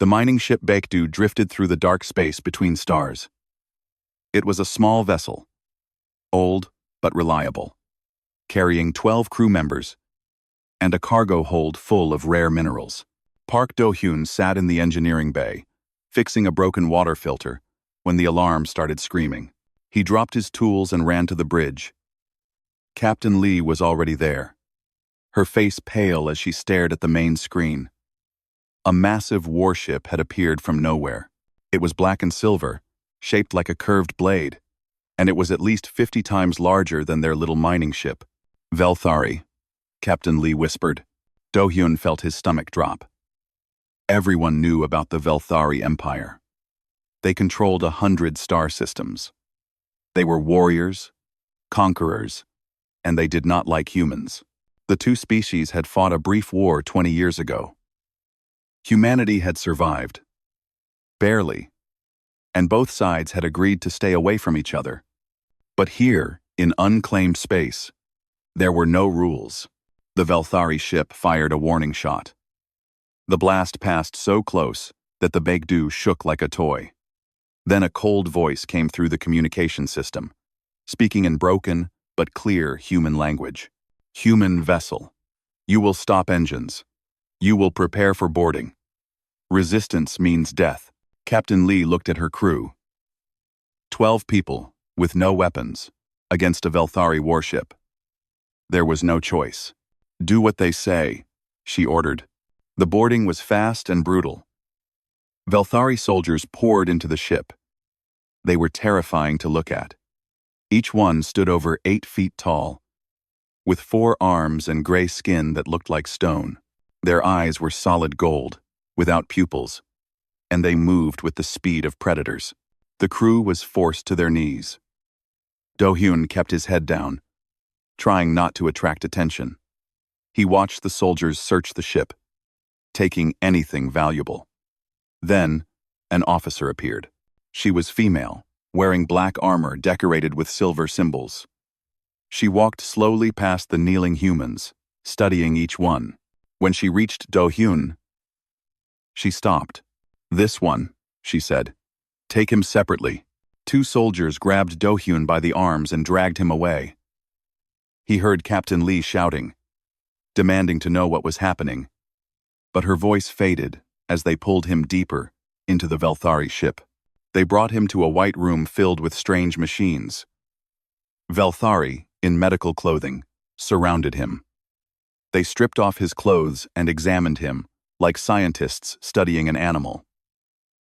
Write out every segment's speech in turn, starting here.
The mining ship Baekdu drifted through the dark space between stars. It was a small vessel, old but reliable, carrying 12 crew members and a cargo hold full of rare minerals. Park Do-hyun sat in the engineering bay, fixing a broken water filter, when the alarm started screaming. He dropped his tools and ran to the bridge. Captain Lee was already there, her face pale as she stared at the main screen. A massive warship had appeared from nowhere. It was black and silver, shaped like a curved blade, and it was at least 50 times larger than their little mining ship. "Velthari," Captain Lee whispered. Do-hyun felt his stomach drop. Everyone knew about the Velthari Empire. They controlled 100 star systems. They were warriors, conquerors, and they did not like humans. The two species had fought a brief war 20 years ago. Humanity had survived. Barely. And both sides had agreed to stay away from each other. But here, in unclaimed space, there were no rules. The Velthari ship fired a warning shot. The blast passed so close that the Baekdu shook like a toy. Then a cold voice came through the communication system, speaking in broken but clear human language. "Human vessel. You will stop engines. You will prepare for boarding. Resistance means death." Captain Lee looked at her crew. 12 people, with no weapons, against a Velthari warship. There was no choice. "Do what they say," she ordered. The boarding was fast and brutal. Velthari soldiers poured into the ship. They were terrifying to look at. Each one stood over 8 feet tall, with 4 arms and gray skin that looked like stone. Their eyes were solid gold, without pupils, and they moved with the speed of predators. The crew was forced to their knees. Do-hyun kept his head down, trying not to attract attention. He watched the soldiers search the ship, taking anything valuable. Then, an officer appeared. She was female, wearing black armor decorated with silver symbols. She walked slowly past the kneeling humans, studying each one. When she reached Do-hyun, she stopped. "This one," she said. "Take him separately." 2 soldiers grabbed Do-hyun by the arms and dragged him away. He heard Captain Lee shouting, demanding to know what was happening, but her voice faded as they pulled him deeper into the Velthari ship. They brought him to a white room filled with strange machines. Velthari, in medical clothing, surrounded him. They stripped off his clothes and examined him, like scientists studying an animal.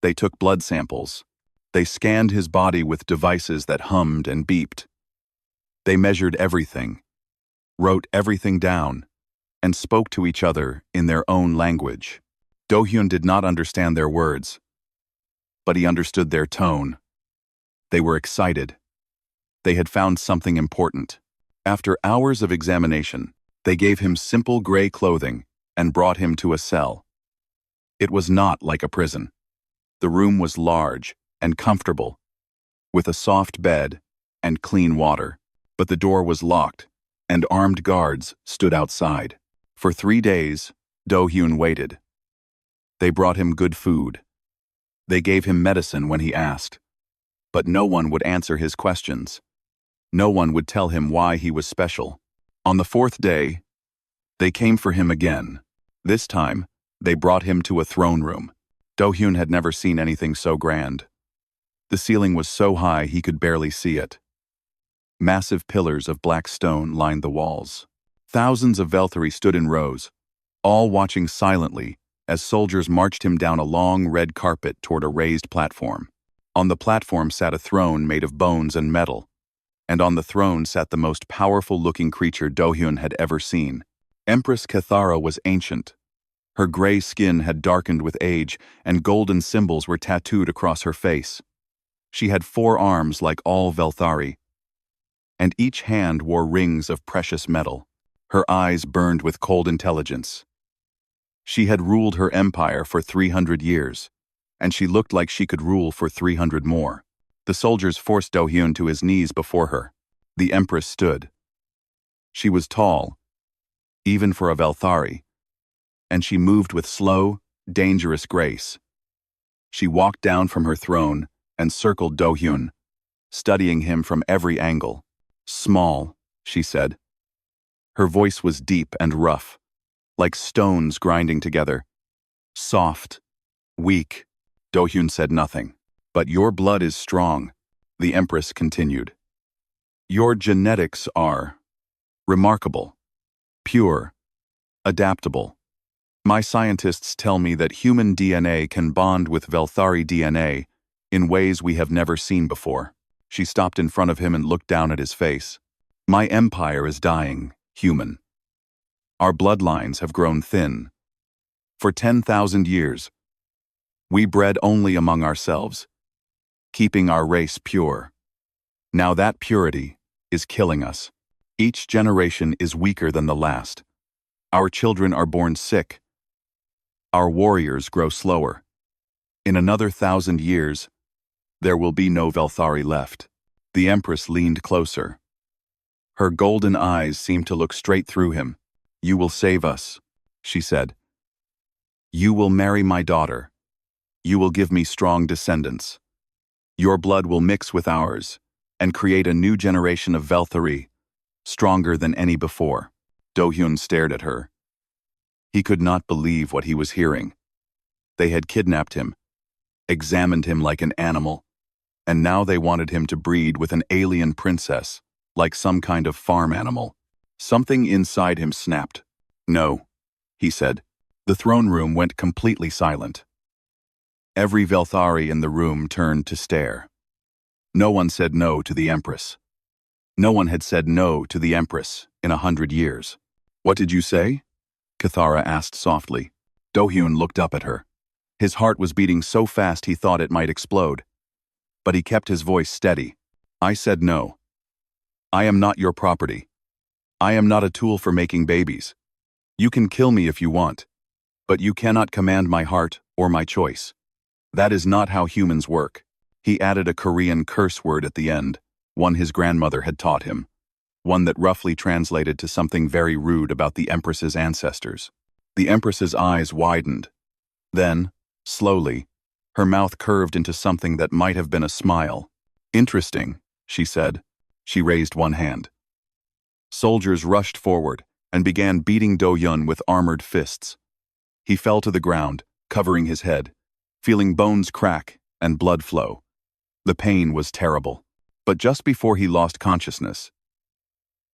They took blood samples. They scanned his body with devices that hummed and beeped. They measured everything, wrote everything down, and spoke to each other in their own language. Do-hyun did not understand their words, but he understood their tone. They were excited. They had found something important. After hours of examination, they gave him simple gray clothing and brought him to a cell. It was not like a prison. The room was large and comfortable, with a soft bed and clean water, but the door was locked, and armed guards stood outside. For 3 days, Do-hyun waited. They brought him good food. They gave him medicine when he asked, but no one would answer his questions. No one would tell him why he was special. On the 4th day, they came for him again. This time, they brought him to a throne room. Do-hyun had never seen anything so grand. The ceiling was so high he could barely see it. Massive pillars of black stone lined the walls. Thousands of Velthari stood in rows, all watching silently as soldiers marched him down a long red carpet toward a raised platform. On the platform sat a throne made of bones and metal, and on the throne sat the most powerful-looking creature Do-hyun had ever seen. Empress Cathara was ancient. Her gray skin had darkened with age, and golden symbols were tattooed across her face. She had 4 arms like all Velthari, and each hand wore rings of precious metal. Her eyes burned with cold intelligence. She had ruled her empire for 300 years, and she looked like she could rule for 300 more. The soldiers forced Do-hyun to his knees before her. The Empress stood. She was tall, even for a Velthari, and she moved with slow, dangerous grace, She walked down from her throne and circled Do-hyun, studying him from every angle. "Small," she said. Her voice was deep and rough, like stones grinding together. "Soft, weak." Do-hyun said nothing. "But your blood is strong," the Empress continued. "Your genetics are remarkable, pure, adaptable. My scientists tell me that human DNA can bond with Velthari DNA in ways we have never seen before." She stopped in front of him and looked down at his face. "My empire is dying, human. Our bloodlines have grown thin. For 10,000 years, we bred only among ourselves, keeping our race pure. Now that purity is killing us. Each generation is weaker than the last. Our children are born sick. Our warriors grow slower. In another 1,000 years, there will be no Velthari left." The Empress leaned closer. Her golden eyes seemed to look straight through him. "You will save us," she said. "You will marry my daughter. You will give me strong descendants. Your blood will mix with ours and create a new generation of Velthari, stronger than any before." Do-hyun stared at her. He could not believe what he was hearing. They had kidnapped him, examined him like an animal, and now they wanted him to breed with an alien princess, like some kind of farm animal. Something inside him snapped. "No," he said. The throne room went completely silent. Every Velthari in the room turned to stare. No one said no to the Empress. No one had said no to the Empress in 100 years. "What did you say?" Cathara asked softly. Do-hyun looked up at her. His heart was beating so fast he thought it might explode. But he kept his voice steady. "I said no. I am not your property. I am not a tool for making babies. You can kill me if you want, but you cannot command my heart or my choice. That is not how humans work." He added a Korean curse word at the end, one his grandmother had taught him, one that roughly translated to something very rude about the Empress's ancestors. The Empress's eyes widened. Then, slowly, her mouth curved into something that might have been a smile. "Interesting," she said. She raised one hand. Soldiers rushed forward and began beating Do-hyun with armored fists. He fell to the ground, covering his head, feeling bones crack and blood flow. The pain was terrible. But just before he lost consciousness,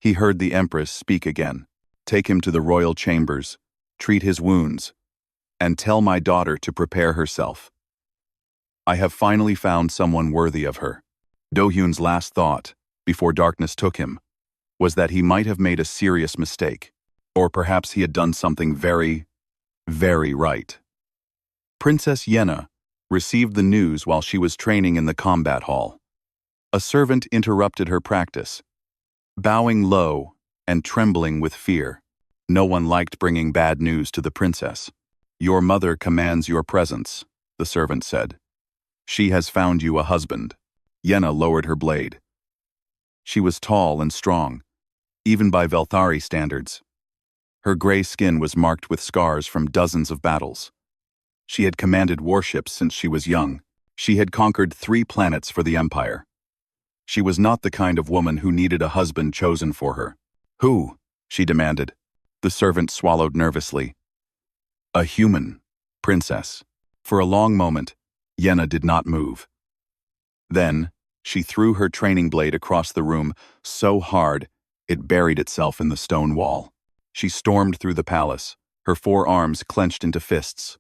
he heard the Empress speak again. "Take him to the royal chambers, treat his wounds, and tell my daughter to prepare herself. I have finally found someone worthy of her." Do-hyun's last thought, before darkness took him, was that he might have made a serious mistake, or perhaps he had done something very, very right. Princess Yenna received the news while she was training in the combat hall. A servant interrupted her practice, bowing low and trembling with fear. No one liked bringing bad news to the princess. "Your mother commands your presence," the servant said. "She has found you a husband." Yenna lowered her blade. She was tall and strong, even by Velthari standards. Her gray skin was marked with scars from dozens of battles. She had commanded warships since she was young. She had conquered 3 planets for the Empire. She was not the kind of woman who needed a husband chosen for her. "Who?" she demanded. The servant swallowed nervously. "A human, princess." For a long moment, Yenna did not move. Then, she threw her training blade across the room so hard it buried itself in the stone wall. She stormed through the palace, her 4 arms clenched into fists.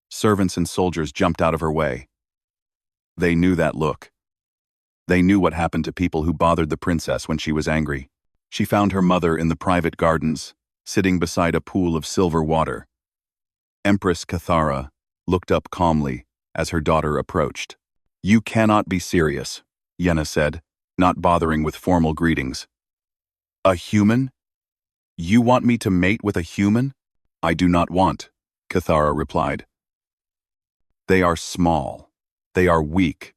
Servants and soldiers jumped out of her way. They knew that look. They knew what happened to people who bothered the princess when she was angry. She found her mother in the private gardens, sitting beside a pool of silver water. Empress Cathara looked up calmly as her daughter approached. "You cannot be serious," Yenna said, not bothering with formal greetings. "A human? You want me to mate with a human?" "I do not want," Cathara replied. "They are small. They are weak.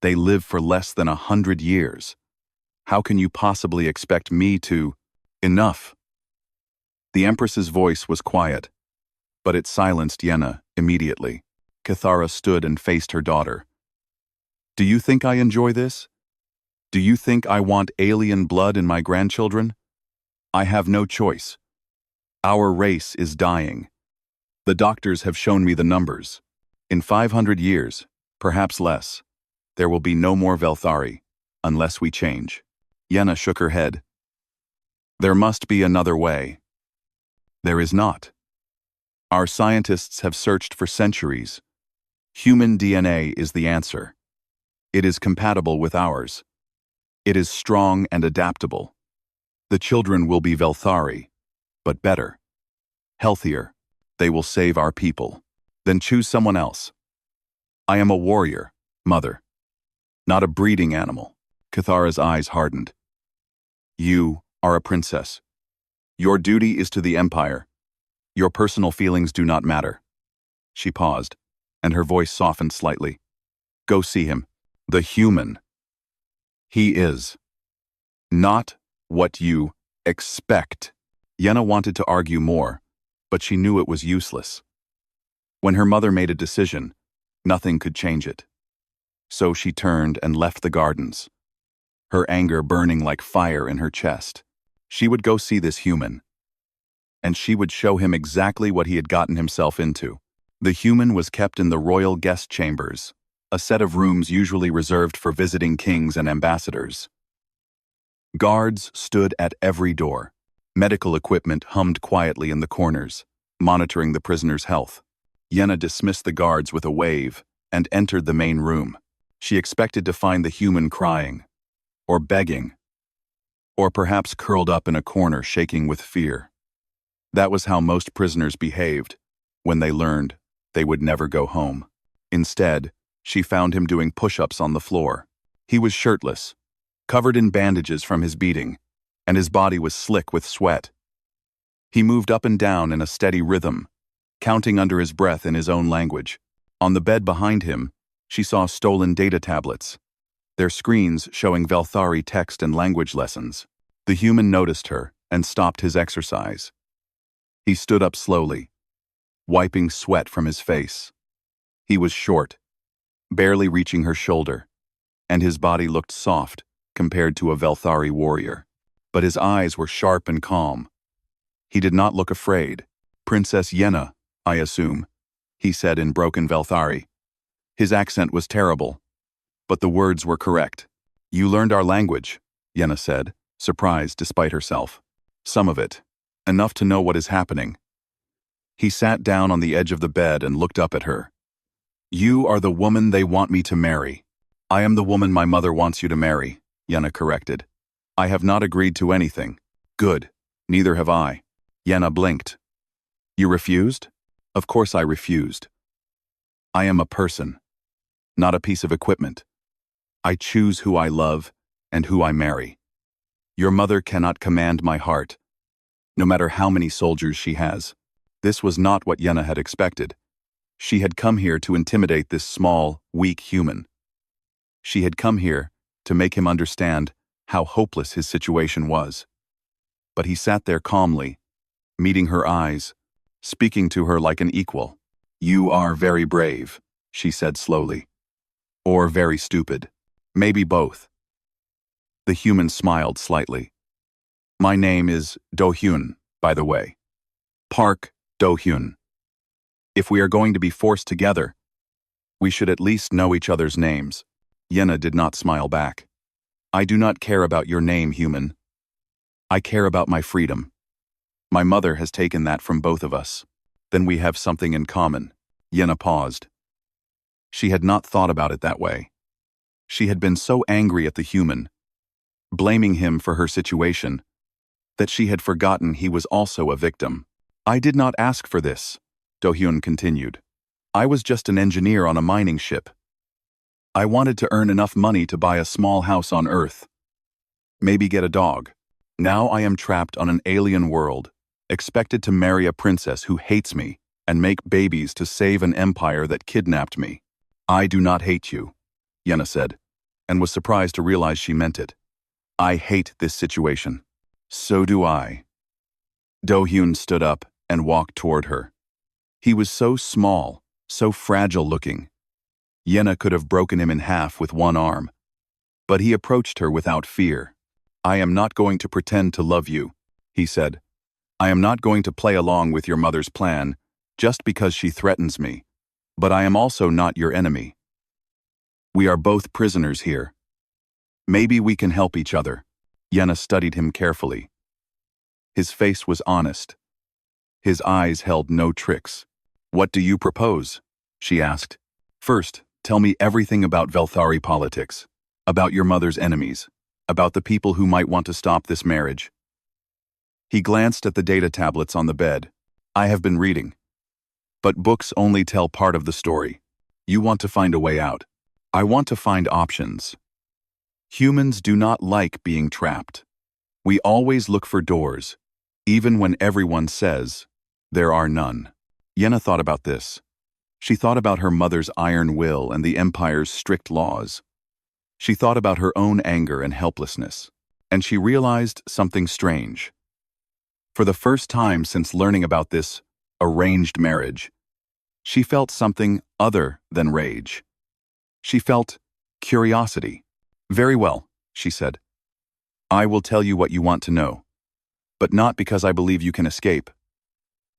They live for less than 100 years. How can you possibly expect me to—" "Enough." The Empress's voice was quiet, but it silenced Yenna immediately. Cathara stood and faced her daughter. Do you think I enjoy this? Do you think I want alien blood in my grandchildren? I have no choice. Our race is dying. The doctors have shown me the numbers. In 500 years, perhaps less, there will be no more Velthari, unless we change. Yenna shook her head. There must be another way. There is not. Our scientists have searched for centuries. Human DNA is the answer. It is compatible with ours. It is strong and adaptable. The children will be Velthari, but better. Healthier. They will save our people. Then choose someone else. I am a warrior, mother. Not a breeding animal. Cathara's eyes hardened. You are a princess. Your duty is to the Empire. Your personal feelings do not matter. She paused, and her voice softened slightly. Go see him. The human. He is. Not what you expect. Yenna wanted to argue more, but she knew it was useless. When her mother made a decision, nothing could change it. So she turned and left the gardens, her anger burning like fire in her chest. She would go see this human, and she would show him exactly what he had gotten himself into. The human was kept in the royal guest chambers, a set of rooms usually reserved for visiting kings and ambassadors. Guards stood at every door. Medical equipment hummed quietly in the corners, monitoring the prisoner's health. Yenna dismissed the guards with a wave and entered the main room. She expected to find the human crying, or begging, or perhaps curled up in a corner shaking with fear. That was how most prisoners behaved when they learned they would never go home. Instead, she found him doing push-ups on the floor. He was shirtless, covered in bandages from his beating, and his body was slick with sweat. He moved up and down in a steady rhythm, counting under his breath in his own language. On the bed behind him, she saw stolen data tablets, their screens showing Velthari text and language lessons. The human noticed her and stopped his exercise. He stood up slowly, wiping sweat from his face. He was short, barely reaching her shoulder, and his body looked soft compared to a Velthari warrior. But his eyes were sharp and calm. He did not look afraid. Princess Yenna, I assume, he said in broken Velthari. His accent was terrible, but the words were correct. You learned our language, Yenna said, surprised despite herself. Some of it. Enough to know what is happening. He sat down on the edge of the bed and looked up at her. You are the woman they want me to marry. I am the woman my mother wants you to marry, Yenna corrected. I have not agreed to anything. Good. Neither have I. Yenna blinked. You refused? Of course I refused. I am a person, not a piece of equipment. I choose who I love and who I marry. Your mother cannot command my heart, no matter how many soldiers she has. This was not what Yenna had expected. She had come here to intimidate this small, weak human. She had come here to make him understand how hopeless his situation was. But he sat there calmly, meeting her eyes, speaking to her like an equal. You are very brave, she said slowly. Or very stupid. Maybe both. The human smiled slightly. My name is Do-hyun, by the way. Park Do-hyun. If we are going to be forced together, we should at least know each other's names. Yenna did not smile back. I do not care about your name, human. I care about my freedom. My mother has taken that from both of us. Then we have something in common. Yenna paused. She had not thought about it that way. She had been so angry at the human, blaming him for her situation, that she had forgotten he was also a victim. I did not ask for this, Do-hyun continued. I was just an engineer on a mining ship. I wanted to earn enough money to buy a small house on Earth. Maybe get a dog. Now I am trapped on an alien world, expected to marry a princess who hates me and make babies to save an empire that kidnapped me. I do not hate you, Yenna said, and was surprised to realize she meant it. I hate this situation. So do I. Do-hyun stood up and walked toward her. He was so small so fragile-looking. Yenna could have broken him in half with one arm. But he approached her without fear. "I am not going to pretend to love you," he said. "I am not going to play along with your mother's plan just because she threatens me. But I am also not your enemy. We are both prisoners here. Maybe we can help each other." Yenna studied him carefully. His face was honest. His eyes held no tricks. "What do you propose?" she asked. "First, tell me everything about Velthari politics, about your mother's enemies, about the people who might want to stop this marriage." He glanced at the data tablets on the bed. "I have been reading. But books only tell part of the story. You want to find a way out. I want to find options. Humans do not like being trapped. We always look for doors, even when everyone says there are none." Yenna thought about this. She thought about her mother's iron will and the Empire's strict laws. She thought about her own anger and helplessness, and she realized something strange. For the first time since learning about this arranged marriage, she felt something other than rage. She felt curiosity. "Very well," she said. "I will tell you what you want to know. But not because I believe you can escape.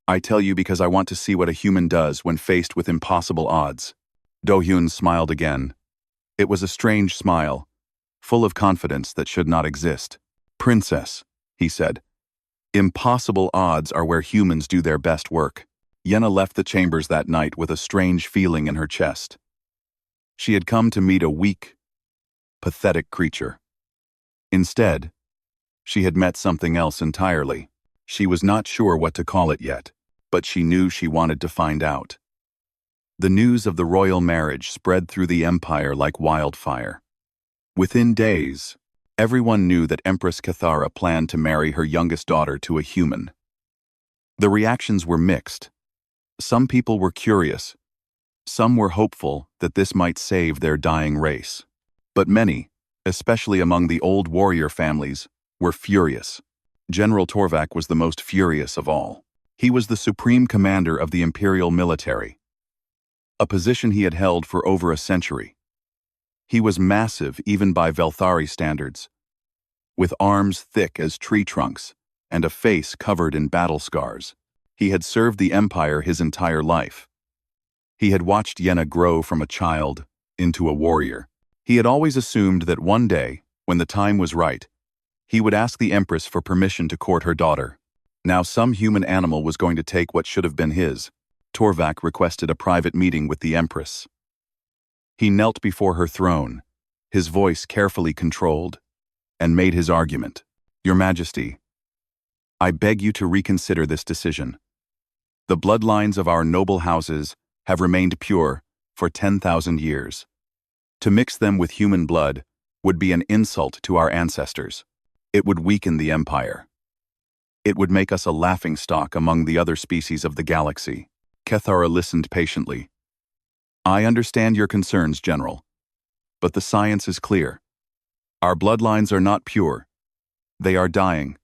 I tell you because I want to see what a human does when faced with impossible odds." Do-hyun smiled again. It was a strange smile, full of confidence that should not exist. "Princess," he said, "impossible odds are where humans do their best work." Yenna left the chambers that night with a strange feeling in her chest. She had come to meet a weak, pathetic creature. Instead, she had met something else entirely. She was not sure what to call it yet, but she knew she wanted to find out. The news of the royal marriage spread through the empire like wildfire. Within days, everyone knew that Empress Cathara planned to marry her youngest daughter to a human. The reactions were mixed. Some people were curious. Some were hopeful that this might save their dying race. But many, especially among the old warrior families, were furious. General Torvak was the most furious of all. He was the supreme commander of the imperial military, a position he had held for over a century. He was massive even by Velthari standards, with arms thick as tree trunks and a face covered in battle scars. He had served the empire his entire life. He had watched Yenna grow from a child into a warrior. He had always assumed that one day, when the time was right, he would ask the Empress for permission to court her daughter. Now some human animal was going to take what should have been his. Torvak requested a private meeting with the Empress. He knelt before her throne, his voice carefully controlled, and made his argument. "Your Majesty, I beg you to reconsider this decision. The bloodlines of our noble houses have remained pure for 10,000 years. To mix them with human blood would be an insult to our ancestors. It would weaken the empire. It would make us a laughingstock among the other species of the galaxy." Cathara listened patiently. "I understand your concerns, General. But the science is clear. Our bloodlines are not pure. They are dying.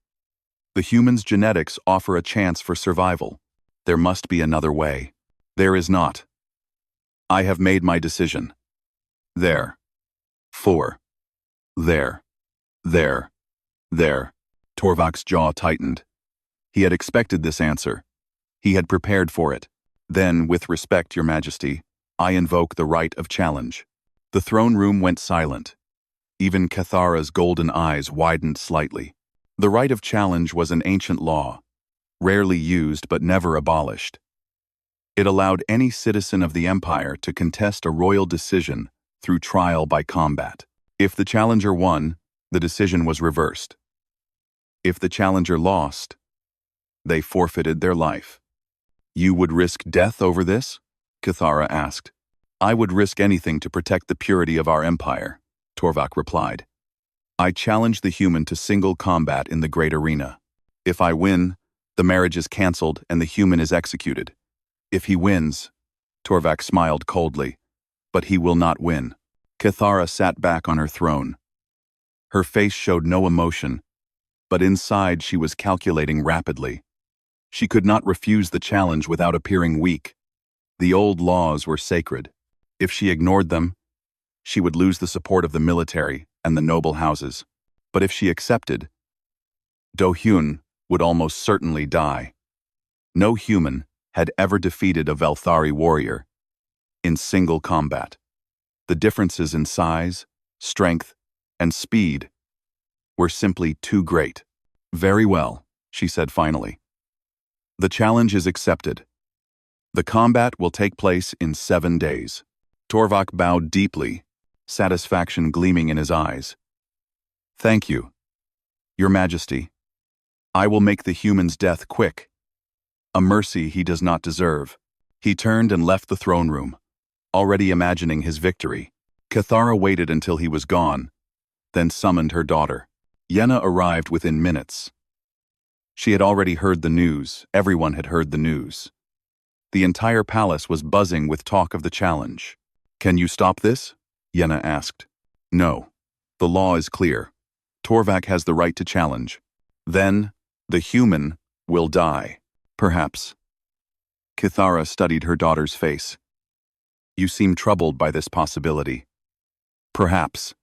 The human's genetics offer a chance for survival. There must be another way." "There is not. I have made my decision. There. There. There. Torvak's jaw tightened. He had expected this answer. He had prepared for it. "Then, with respect, Your Majesty, I invoke the right of challenge." The throne room went silent. Even Cathara's golden eyes widened slightly. The right of challenge was an ancient law, rarely used but never abolished. It allowed any citizen of the empire to contest a royal decision through trial by combat. If the challenger won, the decision was reversed. If the challenger lost, they forfeited their life. "You would risk death over this?" Cathara asked. "I would risk anything to protect the purity of our empire," Torvak replied. "I challenge the human to single combat in the great arena. If I win, the marriage is cancelled and the human is executed. If he wins," Torvak smiled coldly, "but he will not win." Cathara sat back on her throne. Her face showed no emotion, but inside she was calculating rapidly. She could not refuse the challenge without appearing weak. The old laws were sacred. If she ignored them, she would lose the support of the military and the noble houses. But if she accepted, Do-hyun would almost certainly die. No human had ever defeated a Velthari warrior in single combat. The differences in size, strength, and speed were simply too great. Very well, she said finally. The challenge is accepted. The combat will take place in 7 days. Torvak bowed deeply, satisfaction gleaming in his eyes. Thank you, Your Majesty. I will make the human's death quick, a mercy he does not deserve. He turned and left the throne room, already imagining his victory. Cathara waited until he was gone, then summoned her daughter. Yenna arrived within minutes. She had already heard the news. Everyone had heard the news. The entire palace was buzzing with talk of the challenge. Can you stop this? Yenna asked. No. The law is clear. Torvak has the right to challenge. Then, the human will die. Perhaps. Cathara studied her daughter's face. You seem troubled by this possibility. Perhaps.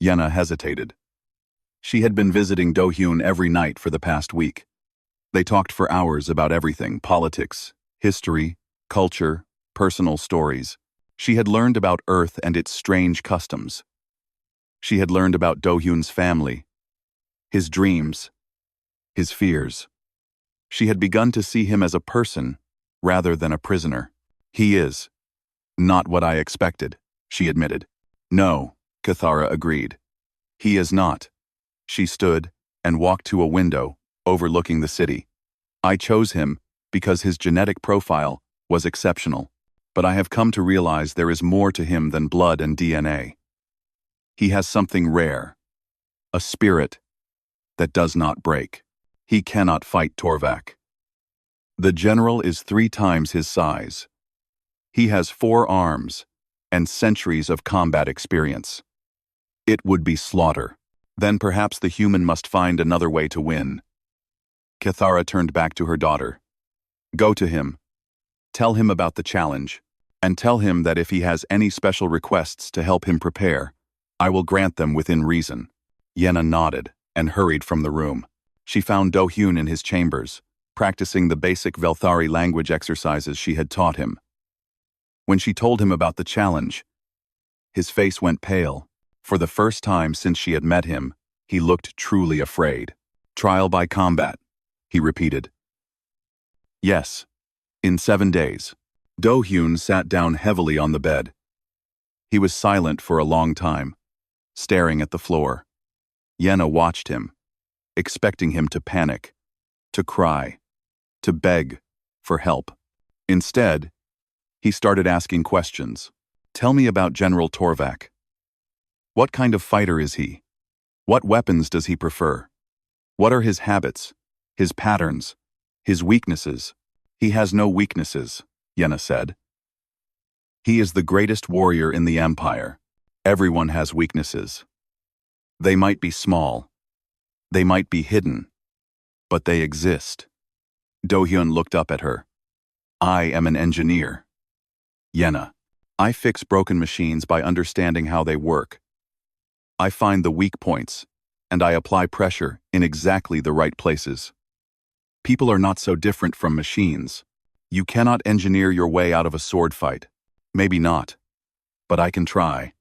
Yenna hesitated. She had been visiting Do-hyun every night for the past week. They talked for hours about everything: politics, history, culture, personal stories. She had learned about Earth and its strange customs. She had learned about Do-hyun's family, his dreams, his fears. She had begun to see him as a person rather than a prisoner. He is not what I expected, she admitted. No, Cathara agreed. He is not. She stood and walked to a window overlooking the city. I chose him because his genetic profile was exceptional, but I have come to realize there is more to him than blood and DNA. He has something rare, a spirit that does not break. He cannot fight Torvak. The general is 3 times his size. He has 4 arms and centuries of combat experience. It would be slaughter. Then perhaps the human must find another way to win. Cathara turned back to her daughter. Go to him. Tell him about the challenge, and tell him that if he has any special requests to help him prepare, I will grant them within reason. Yenna nodded and hurried from the room. She found Do-hyun in his chambers, practicing the basic Velthari language exercises she had taught him. When she told him about the challenge, his face went pale. For the first time since she had met him, he looked truly afraid. Trial by combat, he repeated. Yes, in 7 days. Do-hyun sat down heavily on the bed. He was silent for a long time, staring at the floor. Yenna watched him, expecting him to panic, to cry, to beg for help. Instead, he started asking questions. Tell me about General Torvak. What kind of fighter is he? What weapons does he prefer? What are his habits, his patterns, his weaknesses? He has no weaknesses, Yenna said. He is the greatest warrior in the Empire. Everyone has weaknesses. They might be small. They might be hidden. But they exist. Do-hyun looked up at her. I am an engineer. Yenna, I fix broken machines by understanding how they work. I find the weak points, and I apply pressure in exactly the right places. People are not so different from machines. You cannot engineer your way out of a sword fight. Maybe not, but I can try.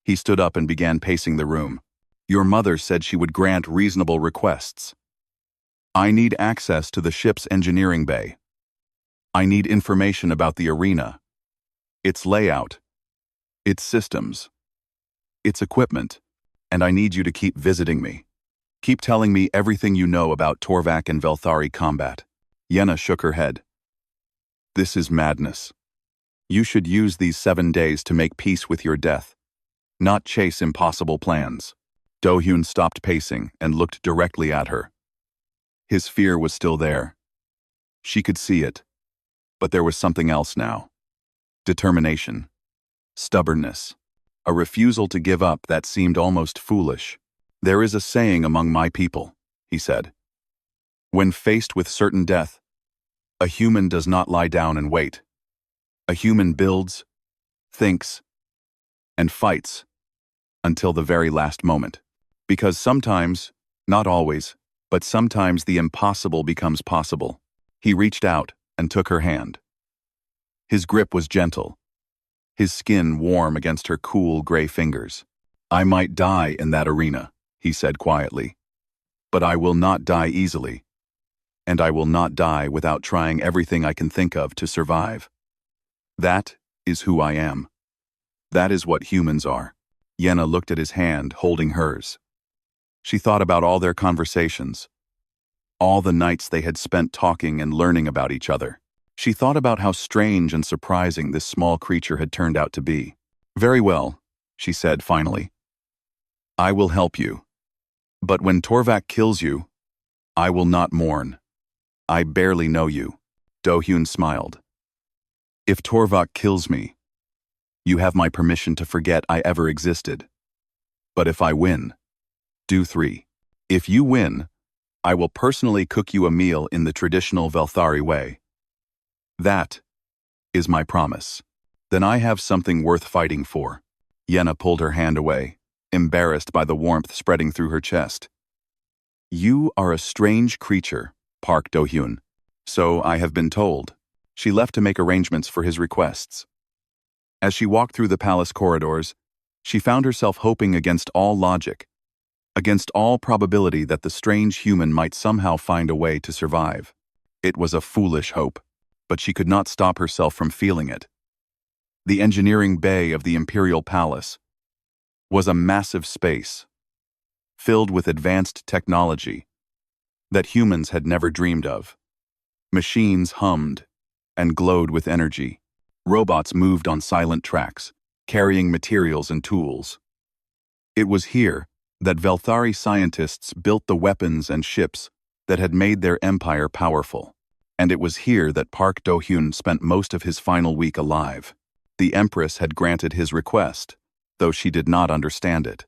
He stood up and began pacing the room. Your mother said she would grant reasonable requests. I need access to the ship's engineering bay. I need information about the arena, its layout, its systems, its equipment, and I need you to keep visiting me. Keep telling me everything you know about Torvak and Velthari combat. Yenna shook her head. This is madness. You should use these 7 days to make peace with your death, not chase impossible plans. Do-hyun stopped pacing and looked directly at her. His fear was still there. She could see it, but there was something else now. Determination, stubbornness, a refusal to give up that seemed almost foolish. There is a saying among my people, he said. When faced with certain death, a human does not lie down and wait. A human builds, thinks, and fights until the very last moment. Because sometimes, not always, but sometimes the impossible becomes possible. He reached out and took her hand. His grip was gentle, his skin warm against her cool gray fingers. "I might die in that arena," he said quietly, "but I will not die easily, and I will not die without trying everything I can think of to survive. That is who I am. That is what humans are." Yenna looked at his hand, holding hers. She thought about all their conversations, all the nights they had spent talking and learning about each other. She thought about how strange and surprising this small creature had turned out to be. "Very well," she said finally. "I will help you. But when Torvak kills you, I will not mourn. I barely know you." Do-hyun smiled. "If Torvak kills me, you have my permission to forget I ever existed. But if I win, do 3. If you win, I will personally cook you a meal in the traditional Velthari way. That is my promise. Then I have something worth fighting for." Yenna pulled her hand away, embarrassed by the warmth spreading through her chest. "You are a strange creature, Park Do-hyun. So I have been told." She left to make arrangements for his requests. As she walked through the palace corridors, she found herself hoping against all logic, against all probability that the strange human might somehow find a way to survive. It was a foolish hope, but she could not stop herself from feeling it. The engineering bay of the Imperial Palace was a massive space, filled with advanced technology that humans had never dreamed of. Machines hummed and glowed with energy. Robots moved on silent tracks, carrying materials and tools. It was here that Velthari scientists built the weapons and ships that had made their empire powerful. And it was here that Park Do-hyun spent most of his final week alive. The Empress had granted his request, though she did not understand it.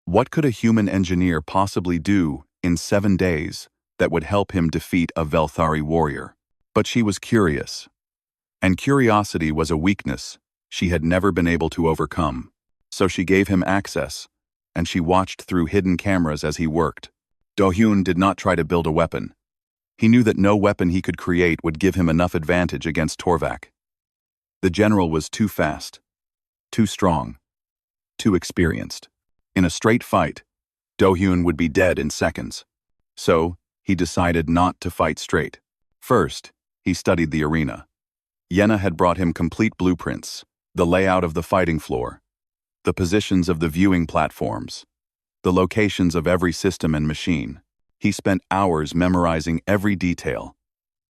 What could a human engineer possibly do in 7 days that would help him defeat a Velthari warrior? But she was curious. And curiosity was a weakness she had never been able to overcome. So she gave him access, and she watched through hidden cameras as he worked. Do-hyun did not try to build a weapon. He knew that no weapon he could create would give him enough advantage against Torvak. The general was too fast, too strong, too experienced. In a straight fight, Do-hyun would be dead in seconds. So, he decided not to fight straight. First, he studied the arena. Yenna had brought him complete blueprints, the layout of the fighting floor, the positions of the viewing platforms, the locations of every system and machine. He spent hours memorizing every detail,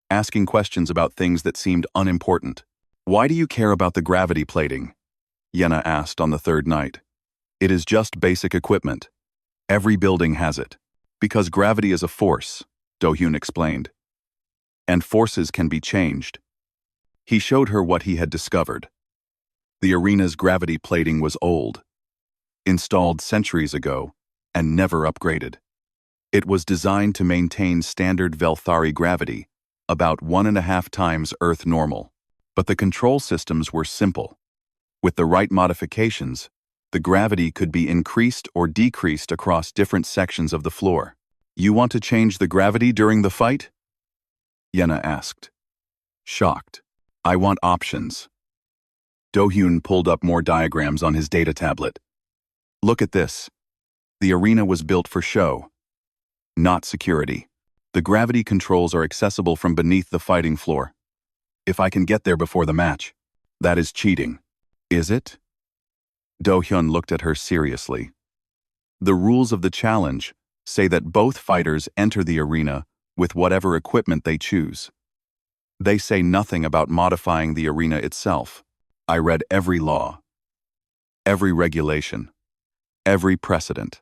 asking questions about things that seemed unimportant. "Why do you care about the gravity plating?" Yenna asked on the 3rd night. "It is just basic equipment. Every building has it. Because gravity is a force," Do-hyun explained. "And forces can be changed." He showed her what he had discovered. The arena's gravity plating was old, installed centuries ago, and never upgraded. It was designed to maintain standard Velthari gravity, about 1.5 times Earth normal. But the control systems were simple. With the right modifications, the gravity could be increased or decreased across different sections of the floor. "You want to change the gravity during the fight?" Yenna asked, shocked. "I want options." Do-hyun pulled up more diagrams on his data tablet. "Look at this. The arena was built for show, not security. The gravity controls are accessible from beneath the fighting floor. If I can get there before the match, that is cheating." "Is it?" Do-hyun looked at her seriously. "The rules of the challenge say that both fighters enter the arena with whatever equipment they choose. They say nothing about modifying the arena itself. I read every law, every regulation, every precedent.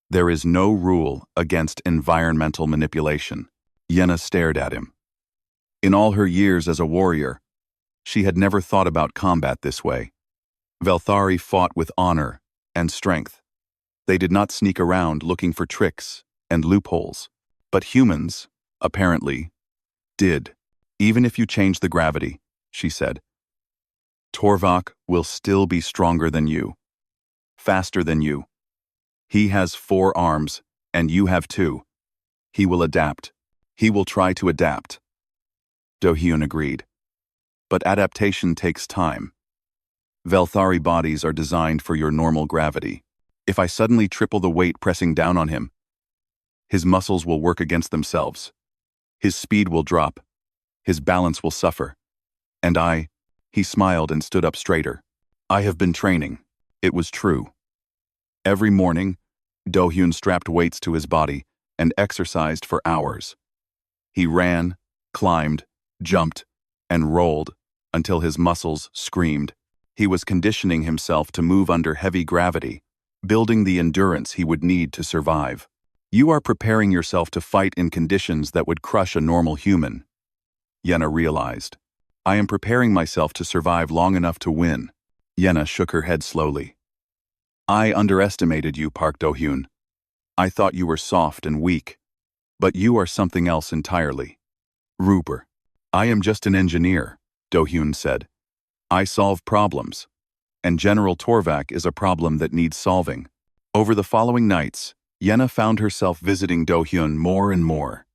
There is no rule against environmental manipulation." Yenna stared at him. In all her years as a warrior, she had never thought about combat this way. Velthari fought with honor and strength. They did not sneak around looking for tricks and loopholes. But humans, apparently, did. Even if you change the gravity, she said. Torvak will still be stronger than you, faster than you. He has 4 arms, and you have 2. He will adapt. He will try to adapt. Do-hyun agreed. But adaptation takes time. Velthari bodies are designed for your normal gravity. If I suddenly triple the weight pressing down on him, his muscles will work against themselves. His speed will drop. His balance will suffer. And he smiled and stood up straighter. I have been training. It was true. Every morning, Do-hyun strapped weights to his body and exercised for hours. He ran, climbed, jumped, and rolled until his muscles screamed. He was conditioning himself to move under heavy gravity, building the endurance he would need to survive. You are preparing yourself to fight in conditions that would crush a normal human, Yenna realized. I am preparing myself to survive long enough to win. Yenna shook her head slowly. I underestimated you, Park Do-hyun. I thought you were soft and weak. But you are something else entirely. Rupert. I am just an engineer, Do-hyun said. I solve problems. And General Torvak is a problem that needs solving. Over the following nights, Yenna found herself visiting Do-hyun more and more.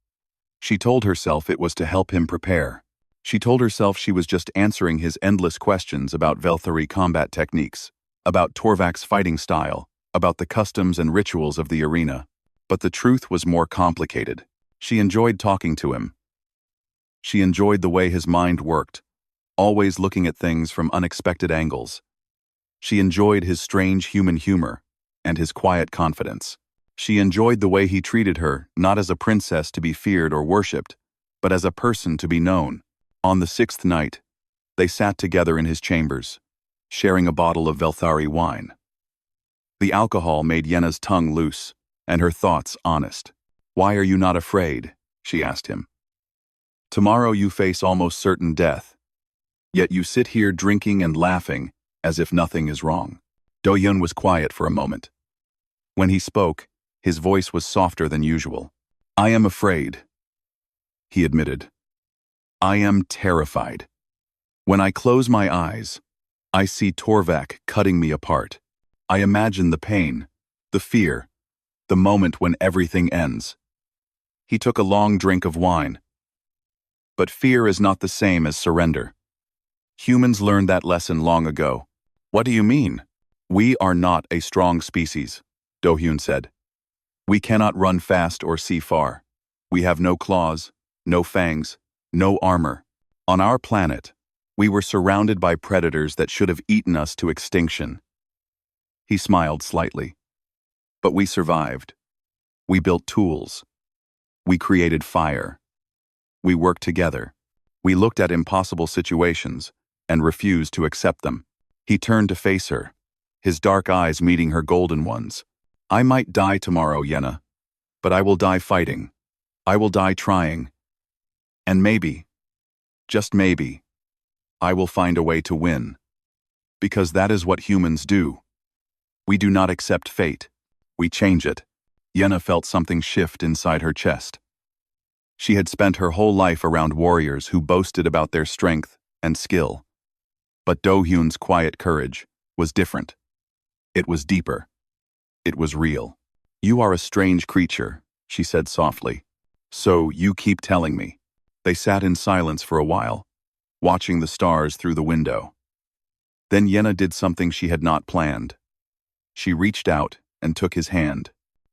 She told herself it was to help him prepare. She told herself she was just answering his endless questions about Velthari combat techniques, about Torvak's fighting style, about the customs and rituals of the arena. But the truth was more complicated. She enjoyed talking to him. She enjoyed the way his mind worked, always looking at things from unexpected angles. She enjoyed his strange human humor and his quiet confidence. She enjoyed the way he treated her, not as a princess to be feared or worshipped, but as a person to be known. On the 6th night, they sat together in his chambers, sharing a bottle of Velthari wine. The alcohol made Yenna's tongue loose, and her thoughts honest. Why are you not afraid? She asked him. Tomorrow you face almost certain death, yet you sit here drinking and laughing as if nothing is wrong. Do-hyun was quiet for a moment. When he spoke, his voice was softer than usual. I am afraid, he admitted. I am terrified. When I close my eyes, I see Torvak cutting me apart. I imagine the pain, the fear, the moment when everything ends. He took a long drink of wine. But fear is not the same as surrender. Humans learned that lesson long ago. What do you mean? We are not a strong species, Do-hyun said. We cannot run fast or see far. We have no claws, no fangs, no armor. On our planet, we were surrounded by predators that should have eaten us to extinction. He smiled slightly. But we survived. We built tools. We created fire. We worked together. We looked at impossible situations and refused to accept them. He turned to face her, his dark eyes meeting her golden ones. I might die tomorrow, Yenna, but I will die fighting. I will die trying. And maybe, just maybe, I will find a way to win. Because that is what humans do. We do not accept fate. We change it. Yenna felt something shift inside her chest. She had spent her whole life around warriors who boasted about their strength and skill. But Do-hyun's quiet courage was different. It was deeper. It was real. You are a strange creature, she said softly. So you keep telling me. They sat in silence for a while, watching the stars through the window. Then Yenna did something she had not planned. She reached out and took his hand.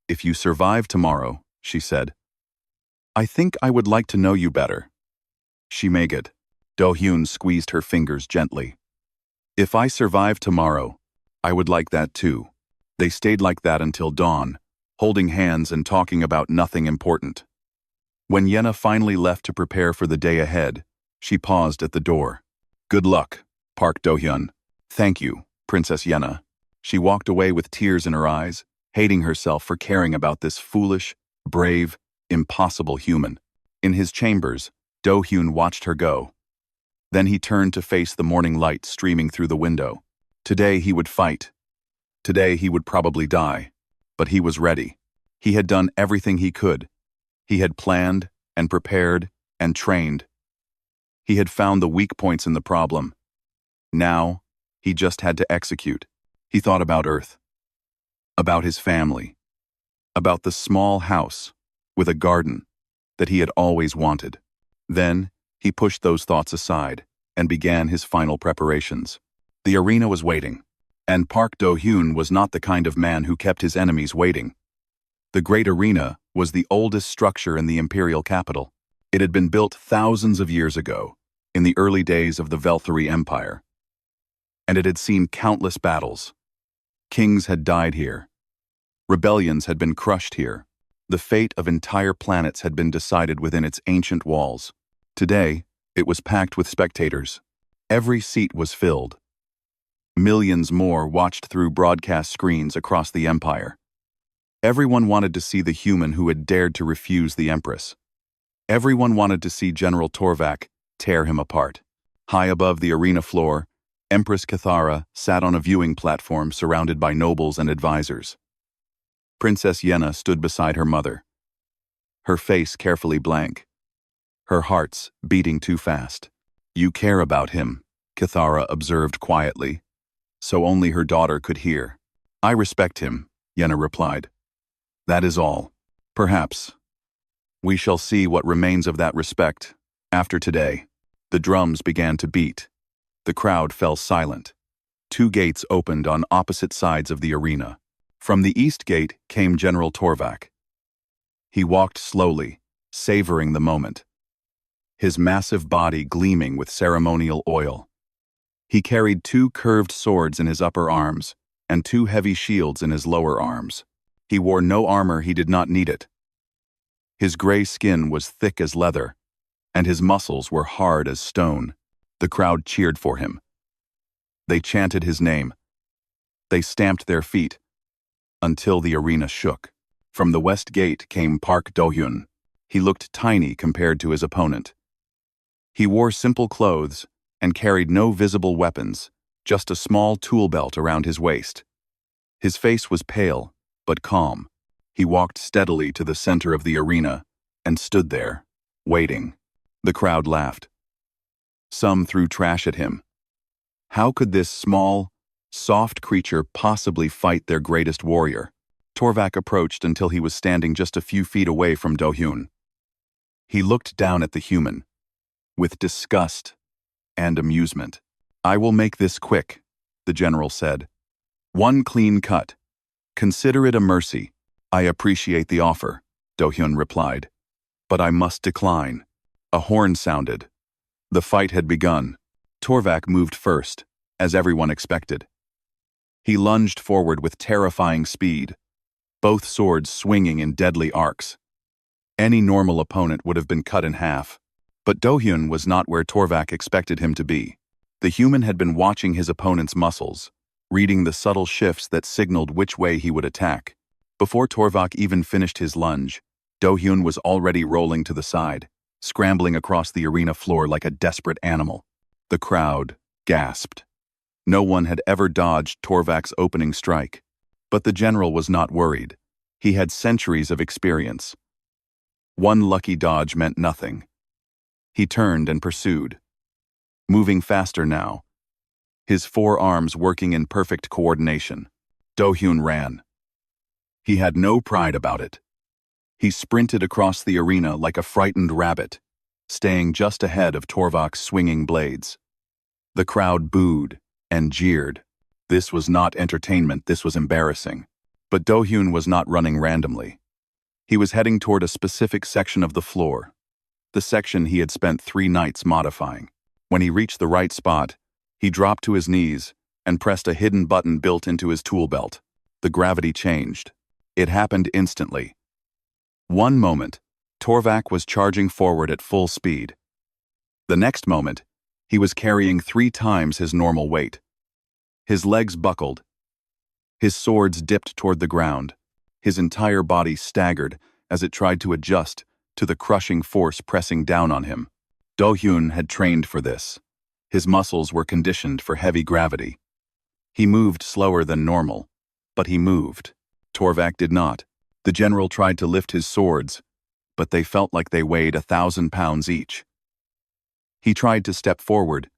If you survive tomorrow, she said, I think I would like to know you better. She made. Do-hyun squeezed her fingers gently. If I survive tomorrow, I would like that too. They stayed like that until dawn, holding hands and talking about nothing important. When Yenna finally left to prepare for the day ahead, she paused at the door. Good luck, Park Do-hyun. Thank you, Princess Yenna. She walked away with tears in her eyes, hating herself for caring about this foolish, brave, impossible human. In his chambers, Do-hyun watched her go. Then he turned to face the morning light streaming through the window. Today he would fight. Today he would probably die. But he was ready. He had done everything he could. He had planned and prepared and trained. He had found the weak points in the problem. Now, he just had to execute. He thought about Earth, about his family, about the small house with a garden that he had always wanted. Then, he pushed those thoughts aside and began his final preparations. The arena was waiting, and Park Do-hyun was not the kind of man who kept his enemies waiting. The Great Arena was the oldest structure in the imperial capital. It had been built thousands of years ago, in the early days of the Velthari Empire, and it had seen countless battles. Kings had died here. Rebellions had been crushed here. The fate of entire planets had been decided within its ancient walls. Today, it was packed with spectators. Every seat was filled. Millions more watched through broadcast screens across the empire. Everyone wanted to see the human who had dared to refuse the Empress. Everyone wanted to see General Torvak tear him apart. High above the arena floor, Empress Cathara sat on a viewing platform surrounded by nobles and advisors. Princess Yenna stood beside her mother, her face carefully blank, her heart's beating too fast. "You care about him," Cathara observed quietly, so only her daughter could hear. "I respect him," Yenna replied. "That is all. Perhaps we shall see what remains of that respect after today." The drums began to beat. The crowd fell silent. Two gates opened on opposite sides of the arena. From the east gate came General Torvak. He walked slowly, savoring the moment, his massive body gleaming with ceremonial oil. He carried two curved swords in his upper arms and two heavy shields in his lower arms. He wore no armor, he did not need it. His gray skin was thick as leather, and his muscles were hard as stone. The crowd cheered for him. They chanted his name. They stamped their feet until the arena shook. From the west gate came Park Do-hyun. He looked tiny compared to his opponent. He wore simple clothes and carried no visible weapons, just a small tool belt around his waist. His face was pale, but calm. He walked steadily to the center of the arena and stood there, waiting. The crowd laughed. Some threw trash at him. How could this small, soft creature possibly fight their greatest warrior? Torvak approached until he was standing just a few feet away from Do-hyun. He looked down at the human, with disgust and amusement. "I will make this quick," the general said. "One clean cut. Consider it a mercy." "I appreciate the offer," Do-hyun replied. "But I must decline." A horn sounded. The fight had begun. Torvak moved first, as everyone expected. He lunged forward with terrifying speed, both swords swinging in deadly arcs. Any normal opponent would have been cut in half, but Do-hyun was not where Torvak expected him to be. The human had been watching his opponent's muscles, reading the subtle shifts that signaled which way he would attack. Before Torvak even finished his lunge, Do-hyun was already rolling to the side, scrambling across the arena floor like a desperate animal. The crowd gasped. No one had ever dodged Torvak's opening strike, but the general was not worried. He had centuries of experience. One lucky dodge meant nothing. He turned and pursued, moving faster now, his four arms working in perfect coordination. Do-hyun ran. He had no pride about it. He sprinted across the arena like a frightened rabbit, staying just ahead of Torvak's swinging blades. The crowd booed and jeered. This was not entertainment, this was embarrassing. But Do-hyun was not running randomly. He was heading toward a specific section of the floor, the section he had spent 3 nights modifying. When he reached the right spot, he dropped to his knees and pressed a hidden button built into his tool belt. The gravity changed. It happened instantly. One moment, Torvak was charging forward at full speed. The next moment, he was carrying 3 times his normal weight. His legs buckled. His swords dipped toward the ground. His entire body staggered as it tried to adjust to the crushing force pressing down on him. Do-hyun had trained for this. His muscles were conditioned for heavy gravity. He moved slower than normal, but he moved. Torvak did not. The general tried to lift his swords, but they felt like they weighed 1,000 pounds each. He tried to step forward,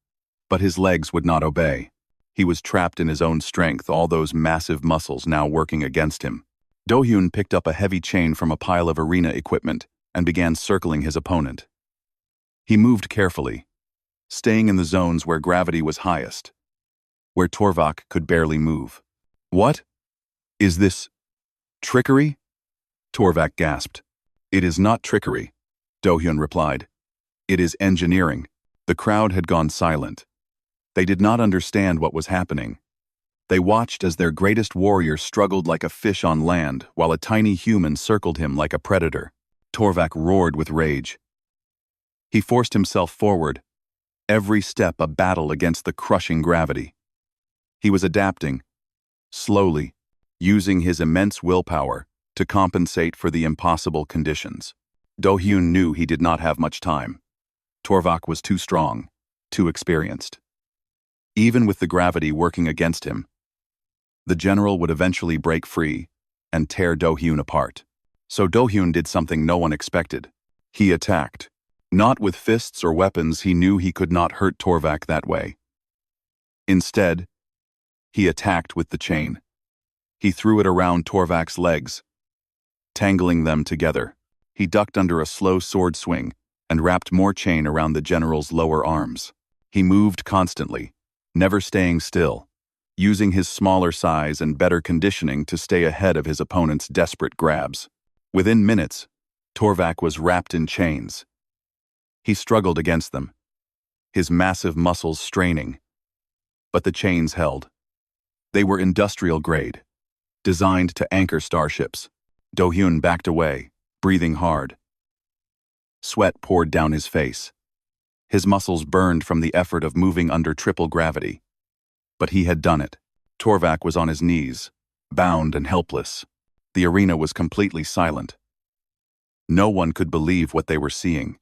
but his legs would not obey. He was trapped in his own strength, all those massive muscles now working against him. Do-hyun picked up a heavy chain from a pile of arena equipment and began circling his opponent. He moved carefully, staying in the zones where gravity was highest, where Torvak could barely move. "What? Is this trickery?" Torvak gasped. "It is not trickery," Do-hyun replied. "It is engineering." The crowd had gone silent. They did not understand what was happening. They watched as their greatest warrior struggled like a fish on land while a tiny human circled him like a predator. Torvak roared with rage. He forced himself forward, every step a battle against the crushing gravity. He was adapting, slowly, using his immense willpower to compensate for the impossible conditions. Do-hyun knew he did not have much time. Torvak was too strong, too experienced. Even with the gravity working against him, the general would eventually break free and tear Do-hyun apart. So Do-hyun did something no one expected. He attacked. Not with fists or weapons, he knew he could not hurt Torvak that way. Instead, he attacked with the chain. He threw it around Torvak's legs, tangling them together. He ducked under a slow sword swing and wrapped more chain around the general's lower arms. He moved constantly, never staying still, using his smaller size and better conditioning to stay ahead of his opponent's desperate grabs. Within minutes, Torvak was wrapped in chains. He struggled against them, his massive muscles straining. But the chains held. They were industrial grade, designed to anchor starships. Do-hyun backed away, breathing hard. Sweat poured down his face. His muscles burned from the effort of moving under triple gravity. But he had done it. Torvak was on his knees, bound and helpless. The arena was completely silent. No one could believe what they were seeing.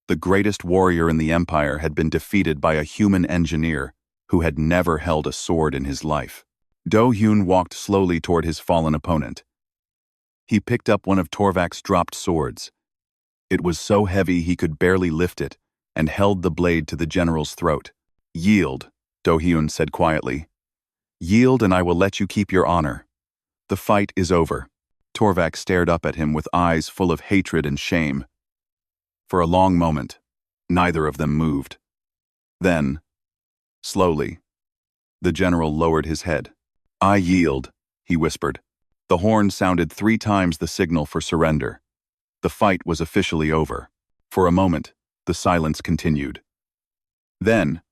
The greatest warrior in the empire had been defeated by a human engineer who had never held a sword in his life. Do-hyun walked slowly toward his fallen opponent. He picked up one of Torvak's dropped swords. It was so heavy he could barely lift it, and held the blade to the general's throat. "Yield," Do-hyun said quietly. "Yield and I will let you keep your honor. The fight is over." Torvak stared up at him with eyes full of hatred and shame. For a long moment, neither of them moved. Then, slowly, the general lowered his head. "I yield," he whispered. The horn sounded 3 times the signal for surrender. The fight was officially over. For a moment, the silence continued. Then,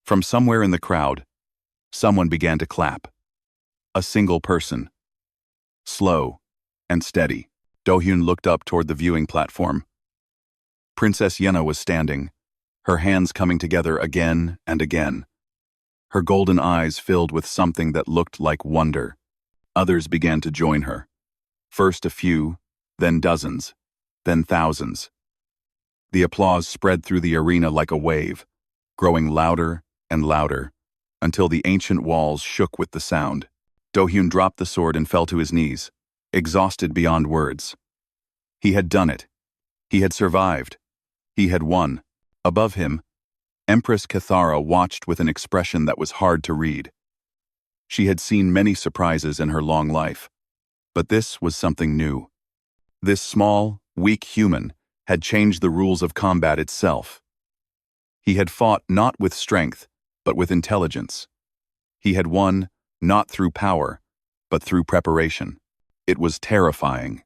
from somewhere in the crowd, someone began to clap. A single person. Slow and steady. Do-hyun looked up toward the viewing platform. Princess Yenna was standing, her hands coming together again and again. Her golden eyes filled with something that looked like wonder. Others began to join her. First a few, then dozens, then thousands. The applause spread through the arena like a wave, growing louder and louder, until the ancient walls shook with the sound. Do-hyun dropped the sword and fell to his knees, exhausted beyond words. He had done it. He had survived. He had won. Above him, Empress Cathara watched with an expression that was hard to read. She had seen many surprises in her long life, but this was something new. This small, weak human had changed the rules of combat itself. He had fought not with strength, but with intelligence. He had won not through power, but through preparation. It was terrifying.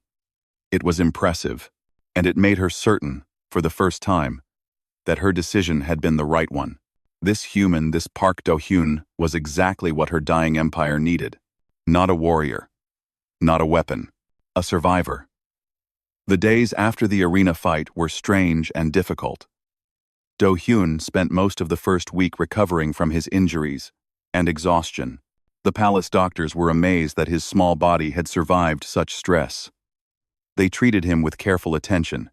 It was impressive, and it made her certain, for the first time, that her decision had been the right one. This human, this Park Do-hyun, was exactly what her dying empire needed. Not a warrior, not a weapon, a survivor. The days after the arena fight were strange and difficult. Do-hyun spent most of the first week recovering from his injuries and exhaustion. The palace doctors were amazed that his small body had survived such stress. They treated him with careful attention,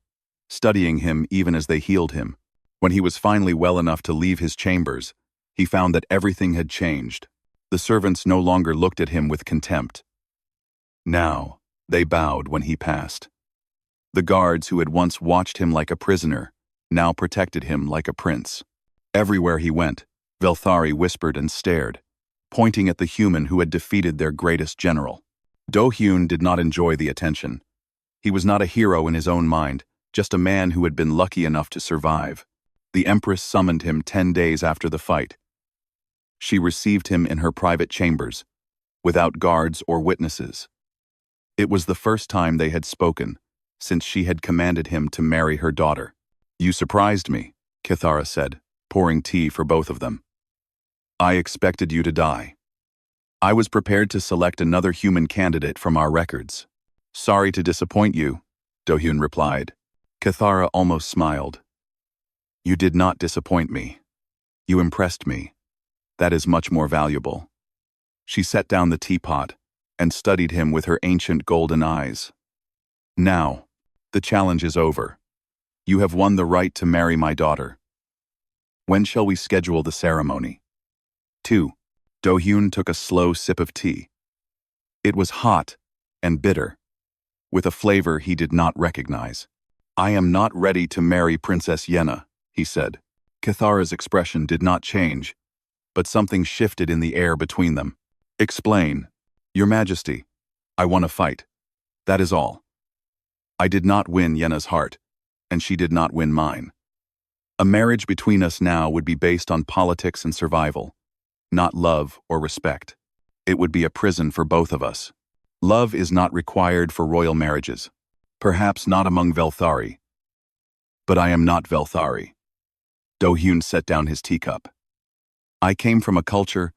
studying him even as they healed him. When he was finally well enough to leave his chambers, he found that everything had changed. The servants no longer looked at him with contempt. Now, they bowed when he passed. The guards who had once watched him like a prisoner now protected him like a prince. Everywhere he went, Velthari whispered and stared, pointing at the human who had defeated their greatest general. Do-hyun did not enjoy the attention. He was not a hero in his own mind, just a man who had been lucky enough to survive. The Empress summoned him 10 days after the fight. She received him in her private chambers, without guards or witnesses. It was the first time they had spoken, since she had commanded him to marry her daughter. "You surprised me," Kithara said, pouring tea for both of them. "I expected you to die. I was prepared to select another human candidate from our records." "Sorry to disappoint you," Do-hyun replied. Kithara almost smiled. "You did not disappoint me. You impressed me. That is much more valuable." She set down the teapot and studied him with her ancient golden eyes. "Now, the challenge is over. You have won the right to marry my daughter. When shall we schedule the ceremony?" 2. Do-hyun took a slow sip of tea. It was hot and bitter, with a flavor he did not recognize. "I am not ready to marry Princess Yenna," he said. Kithara's expression did not change, but something shifted in the air between them. "Explain." "Your Majesty, I won a fight. That is all. I did not win Yenna's heart, and she did not win mine. A marriage between us now would be based on politics and survival, not love or respect. It would be a prison for both of us. Love is not required for royal marriages, perhaps not among Velthari. But I am not Velthari." Do-hyun set down his teacup. "I came from a culture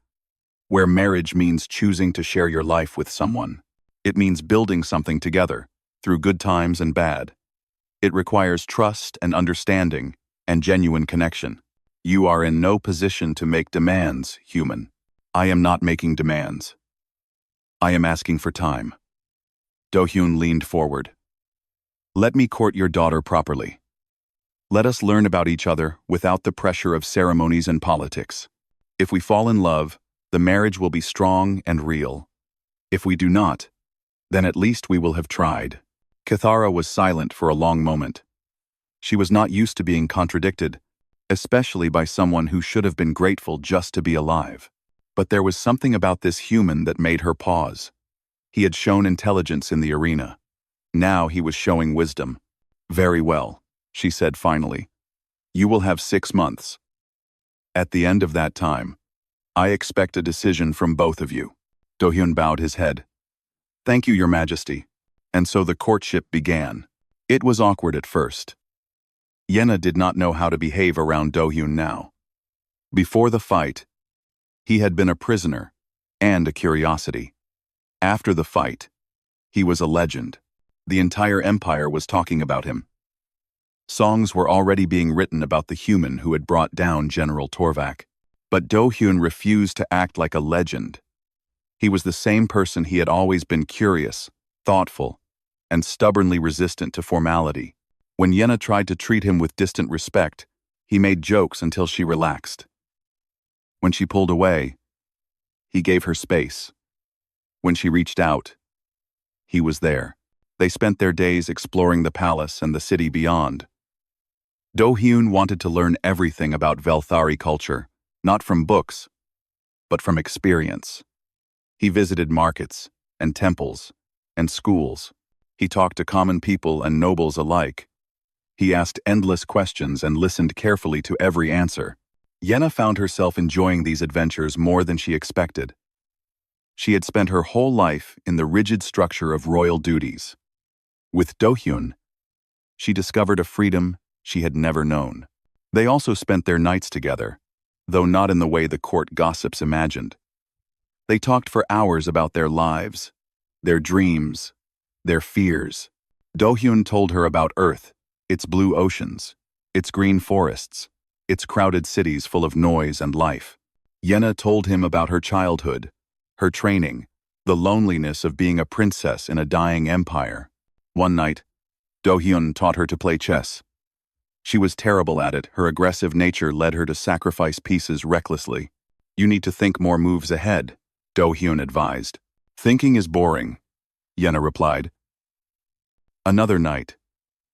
where marriage means choosing to share your life with someone. It means building something together, through good times and bad. It requires trust and understanding and genuine connection. You are in no position to make demands, human. I am not making demands. I am asking for time." Do-hyun leaned forward. "Let me court your daughter properly. Let us learn about each other without the pressure of ceremonies and politics. If we fall in love, the marriage will be strong and real. If we do not, then at least we will have tried." Kithara was silent for a long moment. She was not used to being contradicted, especially by someone who should have been grateful just to be alive. But there was something about this human that made her pause. He had shown intelligence in the arena. Now he was showing wisdom. "Very well," she said finally. "You will have 6 months. At the end of that time, I expect a decision from both of you." Do-hyun bowed his head. "Thank you, Your Majesty." And so the courtship began. It was awkward at first. Yenna did not know how to behave around Do-hyun now. Before the fight, he had been a prisoner and a curiosity. After the fight, he was a legend. The entire empire was talking about him. Songs were already being written about the human who had brought down General Torvak. But Do-hyun refused to act like a legend. He was the same person he had always been: curious, thoughtful, and stubbornly resistant to formality. When Yenna tried to treat him with distant respect, he made jokes until she relaxed. When she pulled away, he gave her space. When she reached out, he was there. They spent their days exploring the palace and the city beyond. Do-hyun wanted to learn everything about Velthari culture, not from books, but from experience. He visited markets and temples and schools. He talked to common people and nobles alike. He asked endless questions and listened carefully to every answer. Yenna found herself enjoying these adventures more than she expected. She had spent her whole life in the rigid structure of royal duties. With Do-hyun, she discovered a freedom she had never known. They also spent their nights together, though not in the way the court gossips imagined. They talked for hours about their lives, their dreams, their fears. Do-hyun told her about Earth, its blue oceans, its green forests, its crowded cities full of noise and life. Yenna told him about her childhood, her training, the loneliness of being a princess in a dying empire. One night, Do-hyun taught her to play chess. She was terrible at it. Her aggressive nature led her to sacrifice pieces recklessly. "You need to think more moves ahead," Do-hyun advised. "Thinking is boring," Yenna replied. Another night,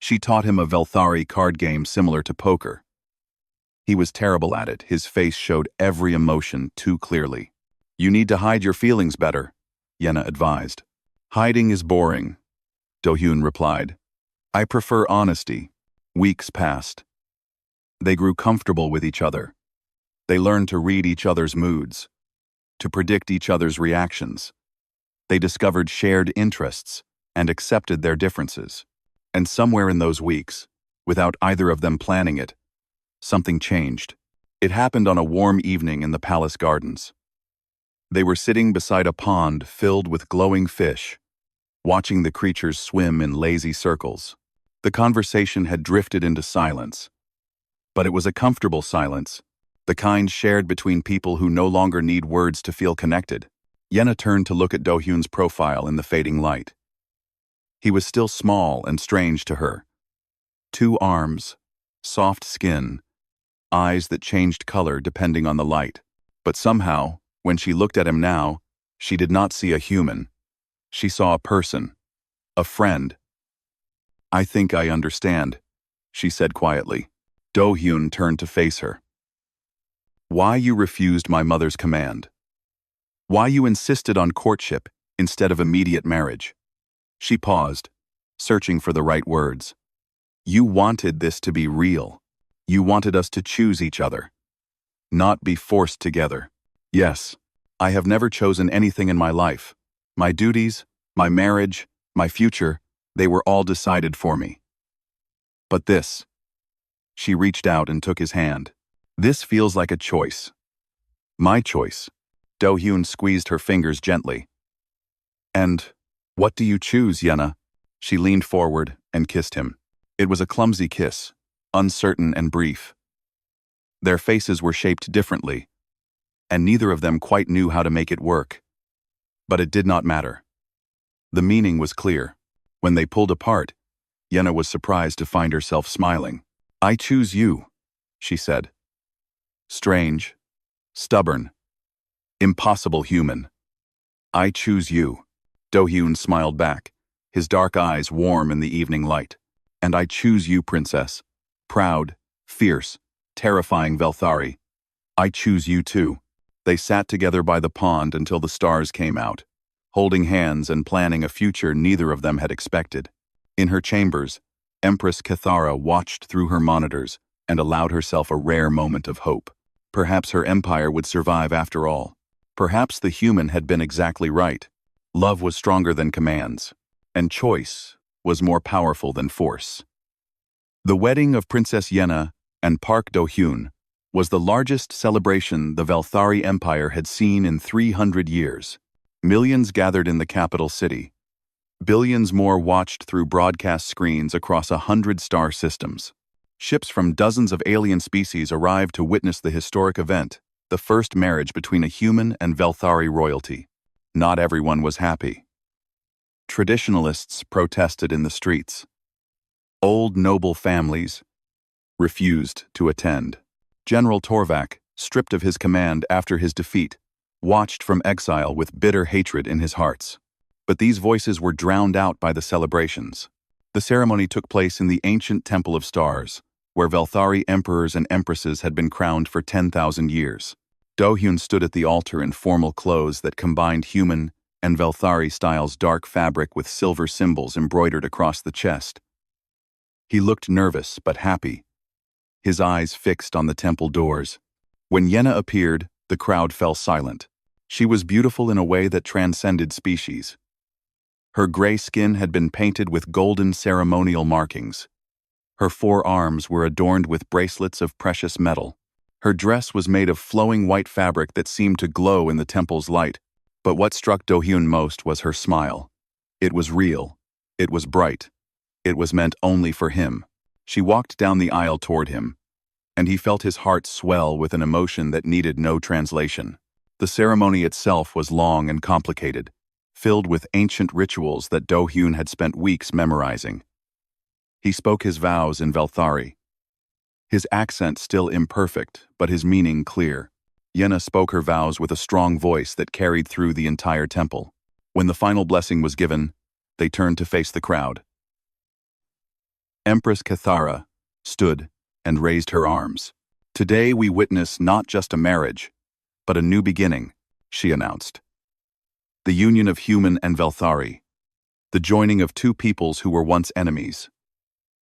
She taught him a Velthari card game similar to poker. He was terrible at it. His face showed every emotion too clearly. You need to hide your feelings better, Yenna advised. Hiding is boring, Do-hyun replied. I prefer honesty. Weeks passed. They grew comfortable with each other. They learned to read each other's moods, to predict each other's reactions. They discovered shared interests and accepted their differences. And somewhere in those weeks, without either of them planning it, something changed. It happened on a warm evening in the palace gardens. They were sitting beside a pond filled with glowing fish, watching the creatures swim in lazy circles. The conversation had drifted into silence. But it was a comfortable silence, the kind shared between people who no longer need words to feel connected. Yenna turned to look at Do-hyun's profile in the fading light. He was still small and strange to her. 2 arms, soft skin, eyes that changed color depending on the light. But somehow, when she looked at him now, she did not see a human. She saw a person, a friend. I think I understand, she said quietly. Do-hyun turned to face her. Why you refused my mother's command. Why you insisted on courtship instead of immediate marriage. She paused, searching for the right words. You wanted this to be real. You wanted us to choose each other, not be forced together. Yes, I have never chosen anything in my life. My duties, my marriage, my future, they were all decided for me. But this. She reached out and took his hand. This feels like a choice. My choice. Do-hyun squeezed her fingers gently. And what do you choose, Yenna? She leaned forward and kissed him. It was a clumsy kiss, uncertain and brief. Their faces were shaped differently, and neither of them quite knew how to make it work. But it did not matter. The meaning was clear. When they pulled apart, Yenna was surprised to find herself smiling. I choose you, she said. Strange, stubborn, impossible human. I choose you. Do-hyun smiled back, his dark eyes warm in the evening light. And I choose you, princess. Proud, fierce, terrifying Velthari. I choose you too. They sat together by the pond until the stars came out, holding hands and planning a future neither of them had expected. In her chambers, Empress Cathara watched through her monitors and allowed herself a rare moment of hope. Perhaps her empire would survive after all. Perhaps the human had been exactly right. Love was stronger than commands, and choice was more powerful than force. The wedding of Princess Yenna and Park Do-hyun was the largest celebration the Velthari Empire had seen in 300 years. Millions gathered in the capital city. Billions more watched through broadcast screens across 100 star systems. Ships from dozens of alien species arrived to witness the historic event, the first marriage between a human and Velthari royalty. Not everyone was happy. Traditionalists protested in the streets. Old noble families refused to attend. General Torvak, stripped of his command after his defeat, watched from exile with bitter hatred in his hearts. But these voices were drowned out by the celebrations. The ceremony took place in the ancient Temple of Stars, where Velthari emperors and empresses had been crowned for 10,000 years. Do-hyun stood at the altar in formal clothes that combined human and Velthari styles dark fabric with silver symbols embroidered across the chest. He looked nervous but happy, his eyes fixed on the temple doors. When Yenna appeared, the crowd fell silent. She was beautiful in a way that transcended species. Her gray skin had been painted with golden ceremonial markings. Her 4 arms were adorned with bracelets of precious metal. Her dress was made of flowing white fabric that seemed to glow in the temple's light. But what struck Do-hyun most was her smile. It was real. It was bright. It was meant only for him. She walked down the aisle toward him, and he felt his heart swell with an emotion that needed no translation. The ceremony itself was long and complicated, filled with ancient rituals that Do-hyun had spent weeks memorizing. He spoke his vows in Velthari, his accent still imperfect, but his meaning clear. Yenna spoke her vows with a strong voice that carried through the entire temple. When the final blessing was given, they turned to face the crowd. Empress Cathara stood and raised her arms. "Today we witness not just a marriage, but a new beginning," she announced. "The union of human and Velthari, the joining of two peoples who were once enemies.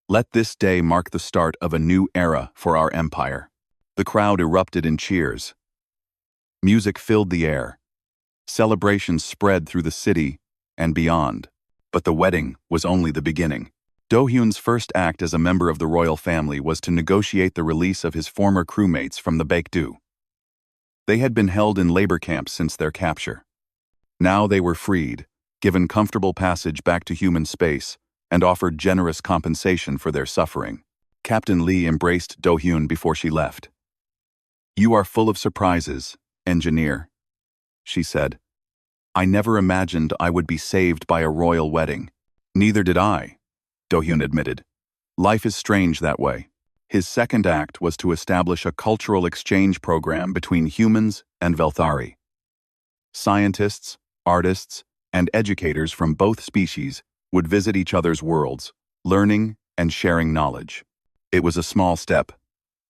Let this day mark the start of a new era for our empire." The crowd erupted in cheers. Music filled the air. Celebrations spread through the city and beyond. But the wedding was only the beginning. Do-hyun's first act as a member of the royal family was to negotiate the release of his former crewmates from the Baekdu. They had been held in labor camps since their capture. Now they were freed, given comfortable passage back to human space, and offered generous compensation for their suffering. Captain Lee embraced Do-hyun before she left. "You are full of surprises, engineer," she said. "I never imagined I would be saved by a royal wedding." "Neither did I," Do-hyun admitted. "Life is strange that way." His second act was to establish a cultural exchange program between humans and Velthari. Scientists, artists, and educators from both species would visit each other's worlds, learning and sharing knowledge. It was a small step,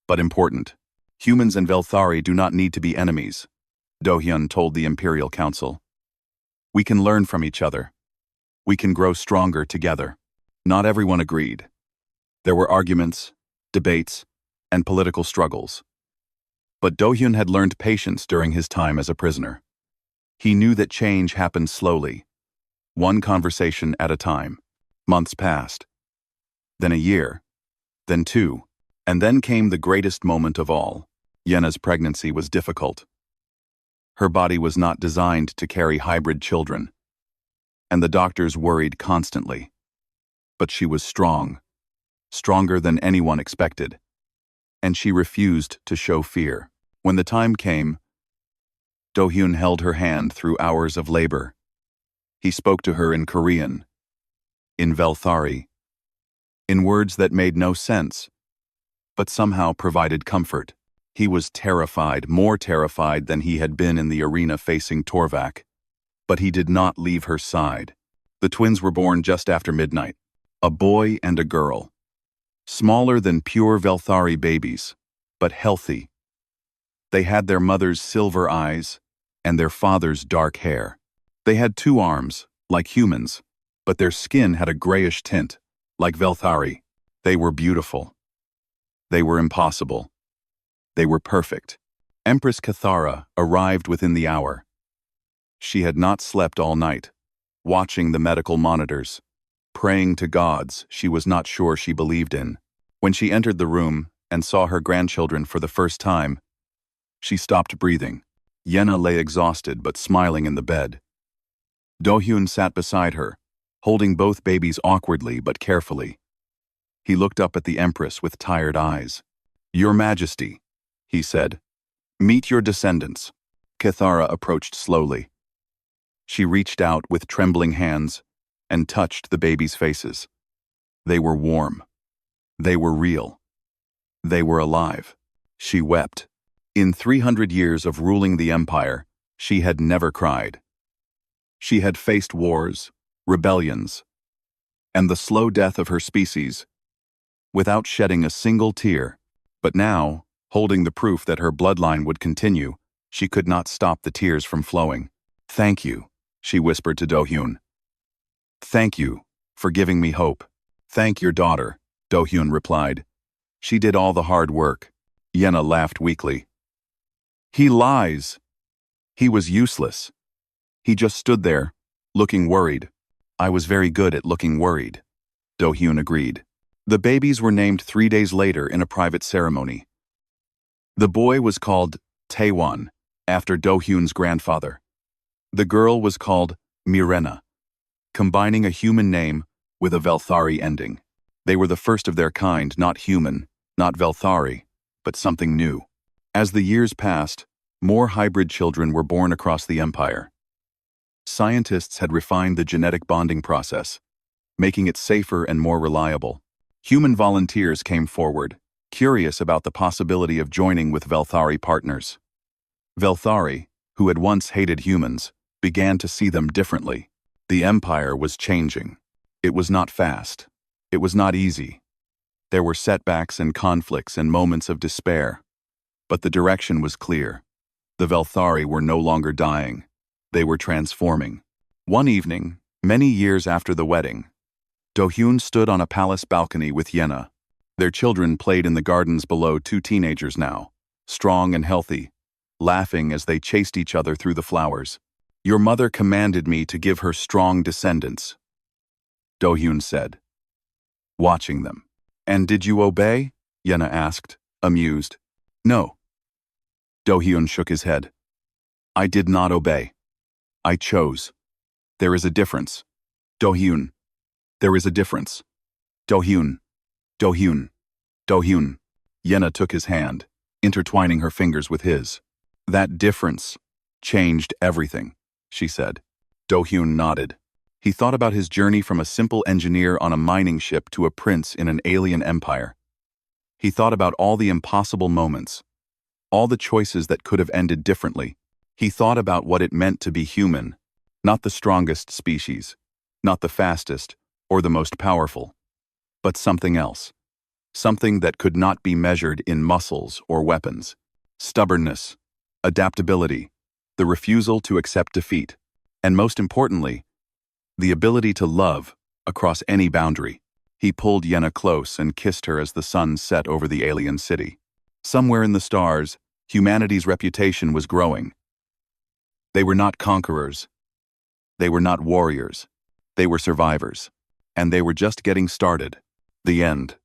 but important. "Humans and Velthari do not need to be enemies," Do-hyun told the Imperial Council. "We can learn from each other. We can grow stronger together." Not everyone agreed. There were arguments, debates, and political struggles. But Do-hyun had learned patience during his time as a prisoner. He knew that change happened slowly, one conversation at a time. Months passed. Then a year. Then two. And then came the greatest moment of all. Yena's pregnancy was difficult. Her body was not designed to carry hybrid children, and the doctors worried constantly. But she was strong, stronger than anyone expected, and she refused to show fear. When the time came, Do-hyun held her hand through hours of labor. He spoke to her in Korean, in Velthari, in words that made no sense, but somehow provided comfort. He was terrified, more terrified than he had been in the arena facing Torvak. But he did not leave her side. The twins were born just after midnight, a boy and a girl. Smaller than pure Velthari babies, but healthy. They had their mother's silver eyes and their father's dark hair. They had 2 arms, like humans, but their skin had a grayish tint, like Velthari. They were beautiful. They were impossible. They were perfect. Empress Cathara arrived within the hour. She had not slept all night, watching the medical monitors, praying to gods she was not sure she believed in. When she entered the room and saw her grandchildren for the first time, she stopped breathing. Yena lay exhausted but smiling in the bed. Do-hyun sat beside her, holding both babies awkwardly but carefully. He looked up at the Empress with tired eyes. "Your Majesty," he said, "meet your descendants." Cathara approached slowly. She reached out with trembling hands and touched the babies' faces. They were warm. They were real. They were alive. She wept. In 300 years of ruling the empire, she had never cried. She had faced wars, rebellions, and the slow death of her species, without shedding a single tear. But now, holding the proof that her bloodline would continue, she could not stop the tears from flowing. "Thank you," she whispered to Do-hyun. "Thank you for giving me hope." "Thank your daughter," Do-hyun replied. "She did all the hard work." Yena laughed weakly. "He lies. He was useless. He just stood there, looking worried." "I was very good at looking worried," Do-hyun agreed. The babies were named 3 days later in a private ceremony. The boy was called Taewon, after Do-hyun's grandfather. The girl was called Mirena, combining a human name with a Velthari ending. They were the first of their kind, not human, not Velthari, but something new. As the years passed, more hybrid children were born across the empire. Scientists had refined the genetic bonding process, making it safer and more reliable. Human volunteers came forward, curious about the possibility of joining with Velthari partners. Velthari, who had once hated humans, began to see them differently. The empire was changing. It was not fast. It was not easy. There were setbacks and conflicts and moments of despair. But the direction was clear. The Velthari were no longer dying. They were transforming. One evening, many years after the wedding, Do-hyun stood on a palace balcony with Yenna. Their children played in the gardens below, two teenagers now, strong and healthy, laughing as they chased each other through the flowers. "Your mother commanded me to give her strong descendants," Do-hyun said, watching them. "And did you obey?" Yenna asked, amused. "No." Do-hyun shook his head. "I did not obey. I chose. There is a difference. Do-hyun. There is a difference. Do-hyun. Do-hyun. Do-hyun." Yenna took his hand, intertwining her fingers with his. "That difference changed everything," she said. Do-hyun nodded. He thought about his journey from a simple engineer on a mining ship to a prince in an alien empire. He thought about all the impossible moments, all the choices that could have ended differently. He thought about what it meant to be human, not the strongest species, not the fastest or the most powerful, but something else, something that could not be measured in muscles or weapons. Stubbornness, adaptability, the refusal to accept defeat, and most importantly, the ability to love across any boundary. He pulled Yenna close and kissed her as the sun set over the alien city. Somewhere in the stars, humanity's reputation was growing. They were not conquerors. They were not warriors. They were survivors. And they were just getting started. The end.